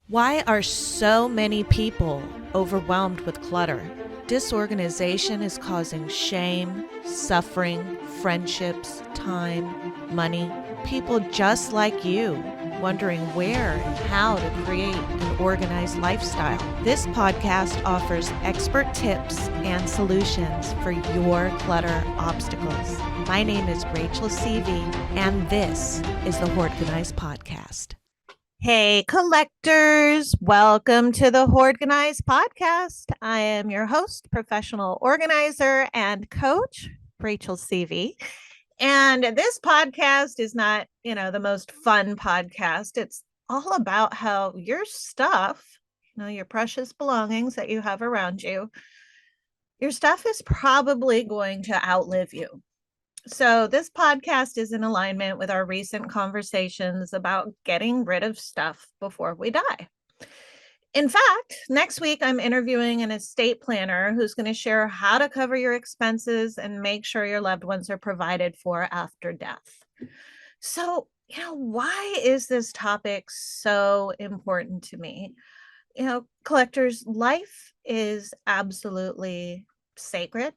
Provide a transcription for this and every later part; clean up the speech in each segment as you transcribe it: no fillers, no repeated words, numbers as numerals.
Why are so many people overwhelmed with clutter? Disorganization is causing shame, suffering, friendships, time, money. People just like you wondering where and how to create an organized lifestyle. This podcast offers expert tips and solutions for your clutter obstacles. My name is Rachel Seavey, and this is the Hoardganize podcast. Hey, collectors, welcome to the Hoardganize podcast. I am your host, professional organizer, and coach, Rachel Seavey. And this podcast is not, the most fun podcast. It's all about how your stuff, your precious belongings that you have around you, your stuff is probably going to outlive you. So, this podcast is in alignment with our recent conversations about getting rid of stuff before we die. In fact, next week, I'm interviewing an estate planner who's going to share how to cover your expenses and make sure your loved ones are provided for after death. So, why is this topic so important to me? Collectors, life is absolutely sacred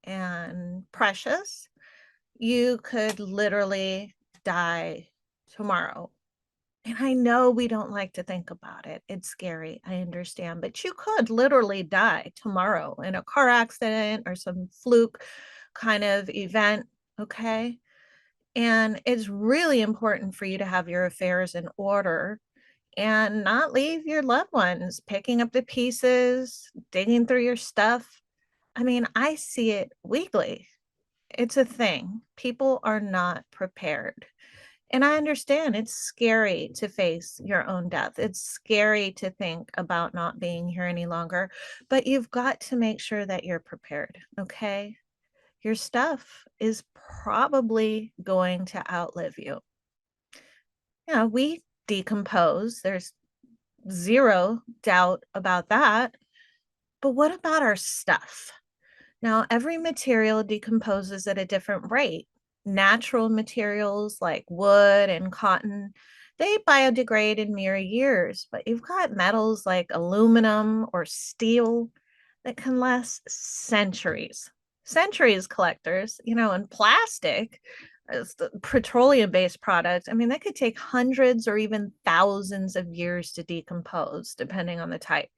and precious. You could literally die tomorrow. And I know we don't like to think about it. It's scary. I understand. But you could literally die tomorrow in a car accident or some fluke kind of event. Okay. And it's really important for you to have your affairs in order and not leave your loved ones picking up the pieces, digging through your stuff. I mean, I see it weekly. It's a thing. People are not prepared. And I understand it's scary to face your own death. It's scary to think about not being here any longer, but you've got to make sure that you're prepared, okay? Your stuff is probably going to outlive you. We decompose. There's zero doubt about that. But what about our stuff? Now, every material decomposes at a different rate. Natural materials like wood and cotton, they biodegrade in mere years, but you've got metals like aluminum or steel that can last centuries. Centuries, collectors, and plastic, as the petroleum-based products, I mean, they could take hundreds or even thousands of years to decompose, depending on the type.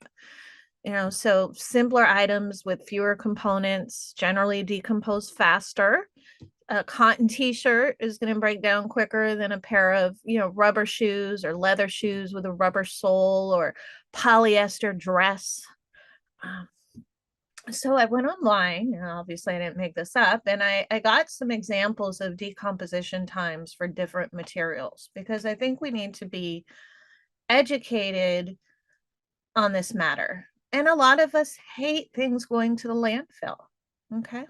So simpler items with fewer components generally decompose faster. A cotton t-shirt is going to break down quicker than a pair of, rubber shoes or leather shoes with a rubber sole or polyester dress. So I went online, and obviously I didn't make this up, and I got some examples of decomposition times for different materials because I think we need to be educated on this matter. And a lot of us hate things going to the landfill. Okay.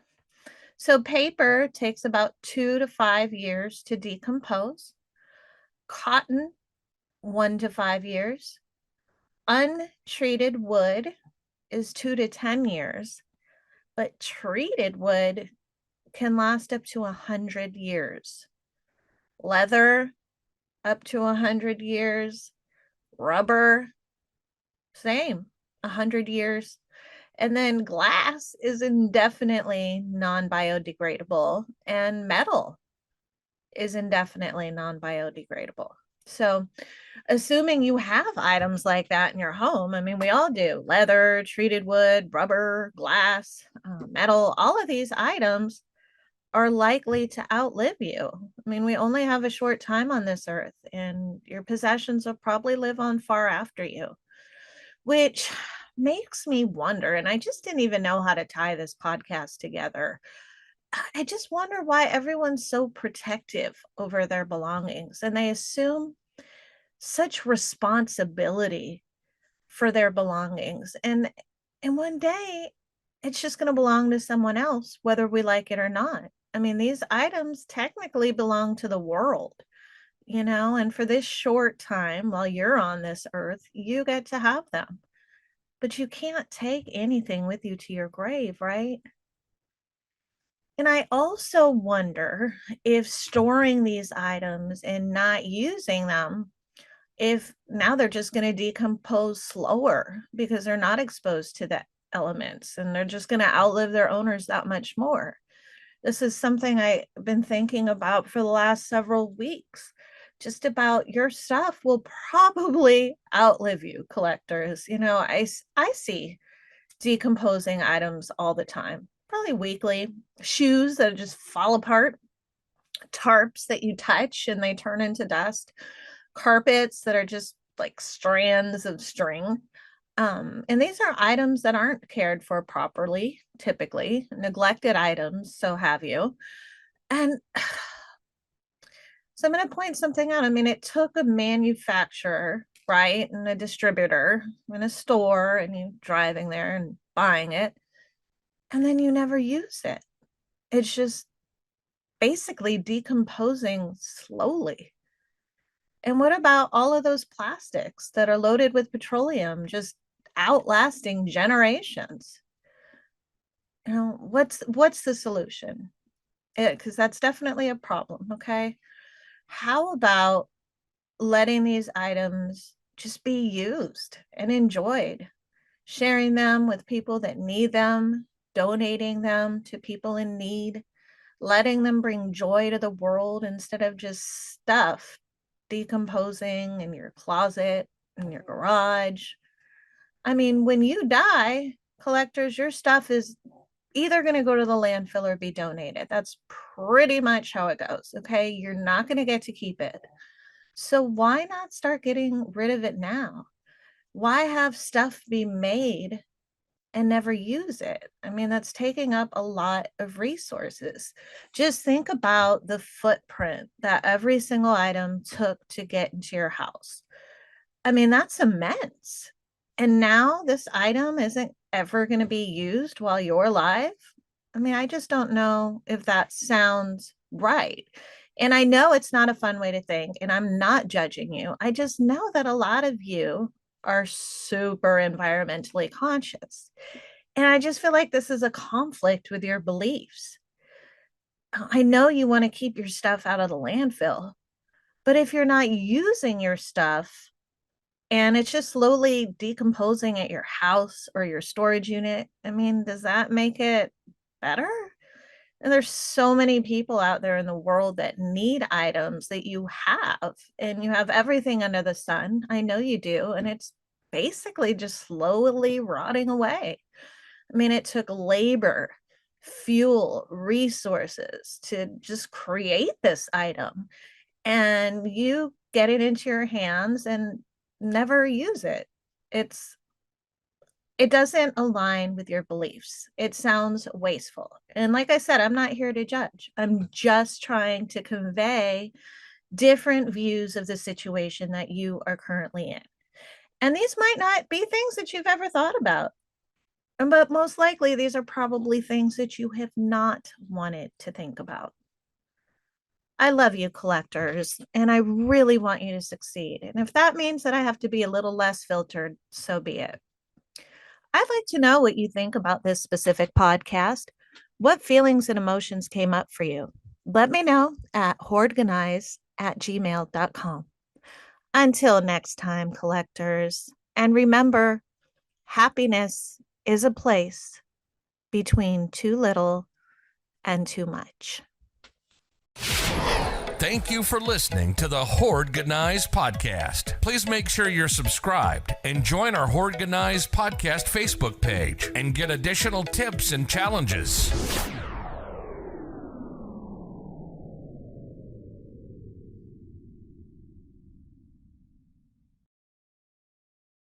So paper takes about 2 to 5 years to decompose. Cotton, 1 to 5 years. Untreated wood is 2 to 10 years. But treated wood can last up to 100 years. Leather, up to 100 years. Rubber, same, 100 years. And then glass is indefinitely non-biodegradable, and metal is indefinitely non-biodegradable. So assuming you have items like that in your home, I mean, we all do: leather, treated wood, rubber, glass, metal, all of these items are likely to outlive you. I mean, we only have a short time on this earth, and your possessions will probably live on far after you, which makes me wonder, and I just didn't even know how to tie this podcast together. I just wonder why everyone's so protective over their belongings and they assume such responsibility for their belongings. And one day it's just going to belong to someone else, whether we like it or not. I mean, these items technically belong to the world, and for this short time while you're on this earth, you get to have them. But you can't take anything with you to your grave, right? And I also wonder if storing these items and not using them if now they're just going to decompose slower because they're not exposed to the elements and they're just going to outlive their owners that much more. This is something I've been thinking about for the last several weeks. Just about your stuff will probably outlive you, collectors. I see decomposing items all the time, probably weekly. Shoes that just fall apart, tarps that you touch and they turn into dust, carpets that are just like strands of string. And these are items that aren't cared for properly, typically, neglected items, so have you. And so I'm going to point something out. I mean, it took a manufacturer, right, and a distributor in a store, and you driving there and buying it, and then you never use it. It's just basically decomposing slowly. And what about all of those plastics that are loaded with petroleum, just outlasting generations? What's the solution? Because that's definitely a problem. Okay, how about letting these items just be used and enjoyed, sharing them with people that need them, donating them to people in need, letting them bring joy to the world instead of just stuff decomposing in your closet, in your garage. I mean, when you die, collectors, your stuff is either going to go to the landfill or be donated. That's pretty much how it goes. Okay. You're not going to get to keep it. So why not start getting rid of it now? Why have stuff be made and never use it? I mean, that's taking up a lot of resources. Just think about the footprint that every single item took to get into your house. I mean, that's immense. And now this item isn't ever going to be used while you're alive. I mean, I just don't know if that sounds right. And I know it's not a fun way to think, and I'm not judging you. I just know that a lot of you are super environmentally conscious. And I just feel like this is a conflict with your beliefs. I know you want to keep your stuff out of the landfill, but if you're not using your stuff and it's just slowly decomposing at your house or your storage unit, I mean, does that make it better? And there's so many people out there in the world that need items that you have, and you have everything under the sun. I know you do. And it's basically just slowly rotting away. I mean, it took labor, fuel, resources to just create this item. And you get it into your hands and never use it. It doesn't align with your beliefs. It sounds wasteful. And like I said, I'm not here to judge. I'm just trying to convey different views of the situation that you are currently in. And these might not be things that you've ever thought about, but most likely these are probably things that you have not wanted to think about. I love you, collectors, and I really want you to succeed. And if that means that I have to be a little less filtered, so be it. I'd like to know what you think about this specific podcast. What feelings and emotions came up for you? Let me know at hoardganize@gmail.com. Until next time, collectors, and remember, happiness is a place between too little and too much. Thank you for listening to the Hoardganize podcast. Please make sure you're subscribed and join our Hoardganize podcast Facebook page and get additional tips and challenges.